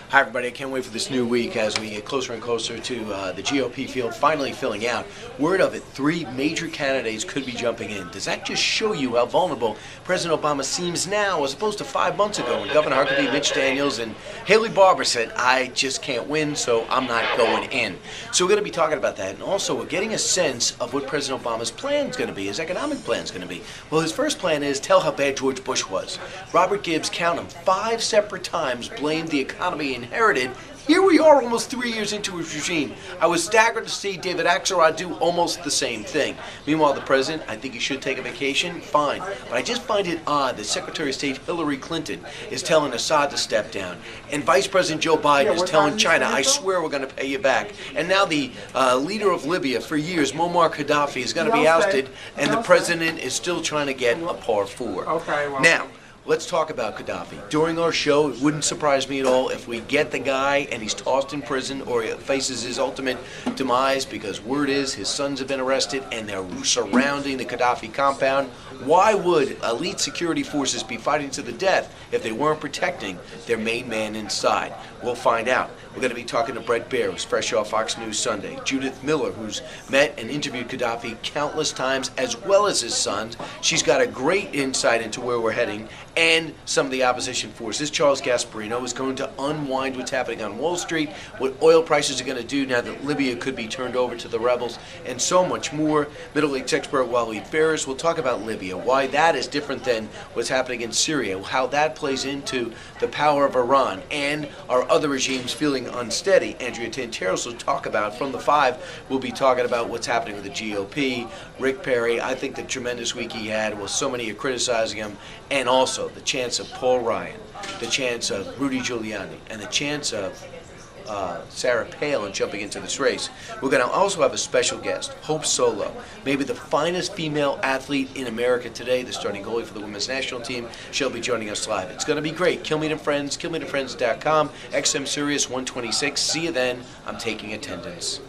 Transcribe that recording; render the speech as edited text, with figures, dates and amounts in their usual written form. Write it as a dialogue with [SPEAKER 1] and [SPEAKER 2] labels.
[SPEAKER 1] Hi everybody, I can't wait for this new week as we get closer and closer to the GOP field finally filling out. Word of it, 3 major candidates could be jumping in. Does that just show you how vulnerable President Obama seems now as opposed to 5 months ago when Governor Huckabee, Mitch Daniels, and Haley Barbour said, I just can't win, so I'm not going in. So we're going to be talking about that, and also we're getting a sense of what President Obama's plan is going to be, his economic plan is going to be. Well, his first plan is tell how bad George Bush was. Robert Gibbs, count them, 5 separate times blamed the economy inherited. Here we are almost 3 years into his regime. I was staggered to see David Axelrod do almost the same thing. Meanwhile, the president, I think he should take a vacation, fine. But I just find it odd that Secretary of State Hillary Clinton is telling Assad to step down. And Vice President Joe Biden is telling China, I swear we're going to pay you back. And now the leader of Libya for years, Muammar Gaddafi, is going to be ousted. And the president is still trying to get a par 4. Now, let's talk about Gaddafi. During our show, it wouldn't surprise me at all if we get the guy and he's tossed in prison or he faces his ultimate demise, because word is his sons have been arrested and they're surrounding the Gaddafi compound. Why would elite security forces be fighting to the death if they weren't protecting their main man inside? We'll find out. We're going to be talking to Bret Baier, who's fresh off Fox News Sunday. Judith Miller, who's met and interviewed Gaddafi countless times, as well as his sons. She's got a great insight into where we're heading and some of the opposition forces. Charles Gasparino is going to unwind what's happening on Wall Street, what oil prices are going to do now that Libya could be turned over to the rebels, and so much more. Middle East expert Waleed Ferris will talk about Libya, why that is different than what's happening in Syria, how that plays into the power of Iran, and our other regimes feeling unsteady. Andrea Tanteros will talk about, from the 5, we'll be talking about what's happening with the GOP. Rick Perry, I think the tremendous week he had, well, so many are criticizing him, and also the chance of Paul Ryan, the chance of Rudy Giuliani, and the chance of Sarah Palin jumping into this race. We're going to also have a special guest, Hope Solo, maybe the finest female athlete in America today, the starting goalie for the women's national team. She'll be joining us live. It's going to be great. Kilmeade and Friends, KilmeadeandFriends.com, XM Sirius 126. See you then. I'm taking attendance.